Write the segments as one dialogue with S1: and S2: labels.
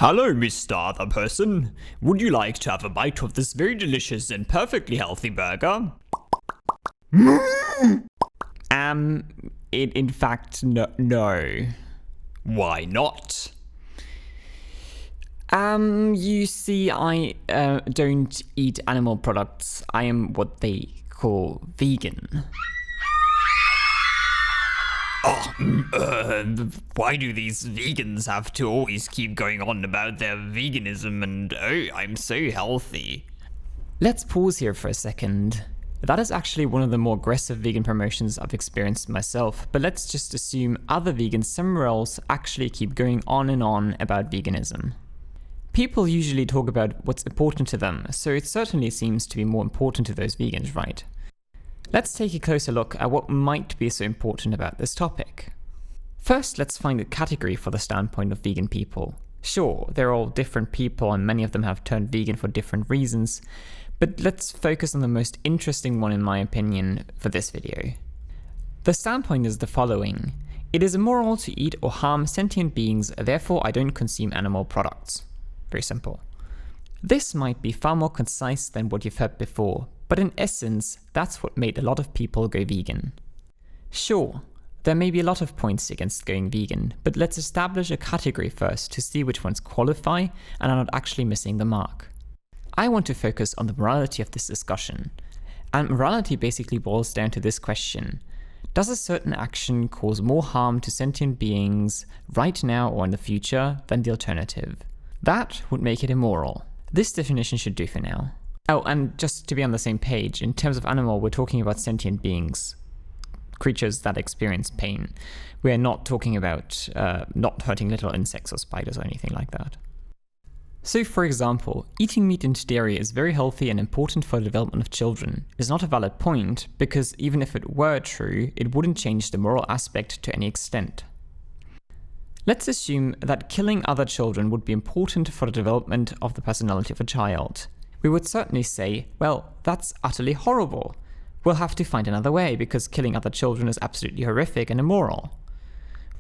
S1: Hello, Mr. Other Person. Would you like to have a bite of this very delicious and perfectly healthy burger? In fact, no. Why not? You see, I don't eat animal products. I am what they call vegan. Why do these vegans have to always keep going on about their veganism and, oh, I'm so healthy? Let's pause here for a second. That is actually one of the more aggressive vegan promotions I've experienced myself, but let's just assume other vegans somewhere else actually keep going on and on about veganism. People usually talk about what's important to them, so it certainly seems to be more important to those vegans, right? Let's take a closer look at what might be so important about this topic. First, let's find a category for the standpoint of vegan people. Sure, they're all different people and many of them have turned vegan for different reasons, but let's focus on the most interesting one in my opinion for this video. The standpoint is the following. It is immoral to eat or harm sentient beings, therefore I don't consume animal products. Very simple. This might be far more concise than what you've heard before, but in essence, that's what made a lot of people go vegan. Sure, there may be a lot of points against going vegan, but let's establish a category first to see which ones qualify and are not actually missing the mark. I want to focus on the morality of this discussion, and morality basically boils down to this question. Does a certain action cause more harm to sentient beings right now or in the future than the alternative? That would make it immoral. This definition should do for now. Oh, and just to be on the same page, in terms of animal, we're talking about sentient beings, creatures that experience pain. We're not talking about not hurting little insects or spiders or anything like that. So, for example, eating meat and dairy is very healthy and important for the development of children. It's not a valid point, because even if it were true, it wouldn't change the moral aspect to any extent. Let's assume that killing other children would be important for the development of the personality of a child. We would certainly say, well, that's utterly horrible. We'll have to find another way because killing other children is absolutely horrific and immoral.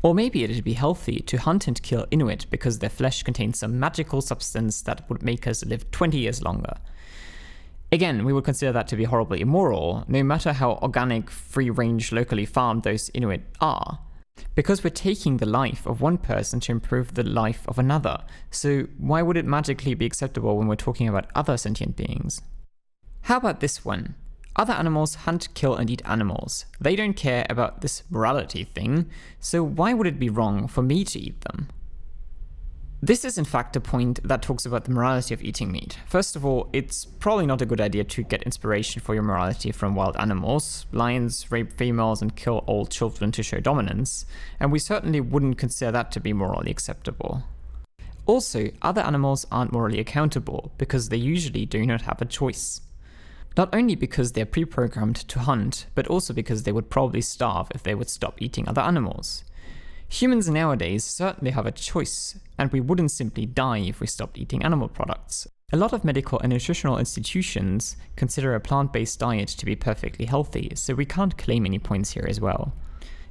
S1: Or maybe it'd be healthy to hunt and kill Inuit because their flesh contains some magical substance that would make us live 20 years longer. Again, we would consider that to be horribly immoral, no matter how organic, free-range, locally farmed those Inuit are. Because we're taking the life of one person to improve the life of another, so why would it magically be acceptable when we're talking about other sentient beings? How about this one? Other animals hunt, kill, and eat animals. They don't care about this morality thing, so why would it be wrong for me to eat them? This is in fact a point that talks about the morality of eating meat. First of all, it's probably not a good idea to get inspiration for your morality from wild animals. Lions rape females and kill old children to show dominance, and we certainly wouldn't consider that to be morally acceptable. Also, other animals aren't morally accountable because they usually do not have a choice. Not only because they're pre-programmed to hunt, but also because they would probably starve if they would stop eating other animals. Humans nowadays certainly have a choice, and we wouldn't simply die if we stopped eating animal products. A lot of medical and nutritional institutions consider a plant-based diet to be perfectly healthy, so we can't claim any points here as well.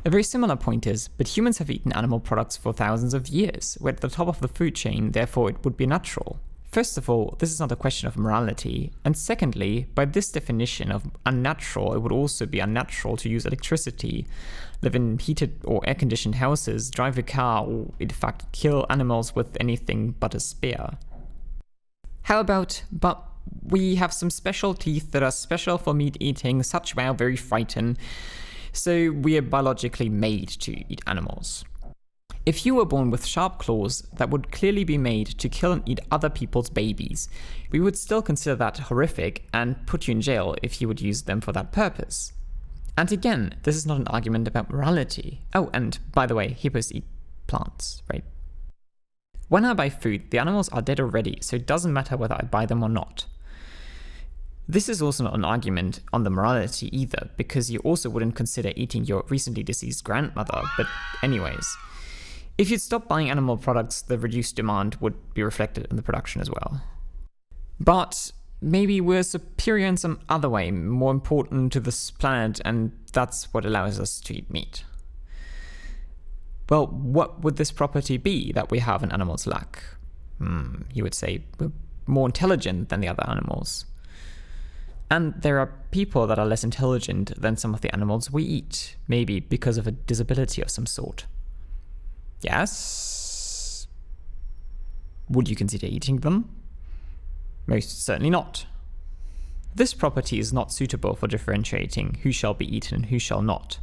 S1: A very similar point is, but humans have eaten animal products for thousands of years. We're at the top of the food chain, therefore it would be natural. First of all, this is not a question of morality, and secondly, by this definition of unnatural, it would also be unnatural to use electricity, live in heated or air-conditioned houses, drive a car, or in fact kill animals with anything but a spear. How about, but we have some special teeth that are special for meat eating, such wow, very frightened, so we are biologically made to eat animals. If you were born with sharp claws that would clearly be made to kill and eat other people's babies, we would still consider that horrific and put you in jail if you would use them for that purpose. And again, this is not an argument about morality. Oh, and by the way, hippos eat plants, right? When I buy food, the animals are dead already, so it doesn't matter whether I buy them or not. This is also not an argument on the morality either, because you also wouldn't consider eating your recently deceased grandmother, but anyways. If you'd stop buying animal products, the reduced demand would be reflected in the production as well. But maybe we're superior in some other way, more important to this planet, and that's what allows us to eat meat. Well, what would this property be that we have and animals lack? you would say, we're more intelligent than the other animals. And there are people that are less intelligent than some of the animals we eat, maybe because of a disability of some sort. Yes? Would you consider eating them? Most certainly not. This property is not suitable for differentiating who shall be eaten and who shall not.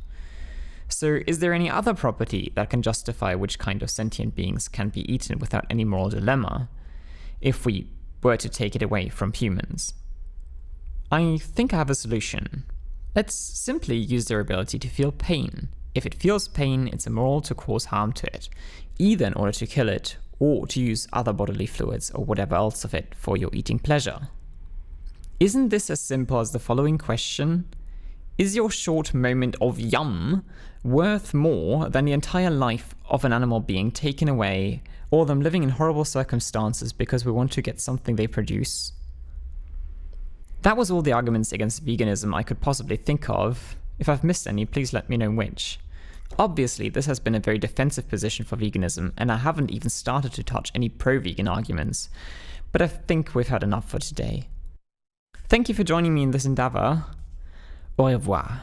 S1: So is there any other property that can justify which kind of sentient beings can be eaten without any moral dilemma if we were to take it away from humans? I think I have a solution. Let's simply use their ability to feel pain. If it feels pain, it's immoral to cause harm to it, either in order to kill it or to use other bodily fluids or whatever else of it for your eating pleasure. Isn't this as simple as the following question? Is your short moment of yum worth more than the entire life of an animal being taken away, or them living in horrible circumstances because we want to get something they produce? That was all the arguments against veganism I could possibly think of. If I've missed any, please let me know which. Obviously, this has been a very defensive position for veganism, and I haven't even started to touch any pro-vegan arguments, but I think we've had enough for today. Thank you for joining me in this endeavor. Au revoir.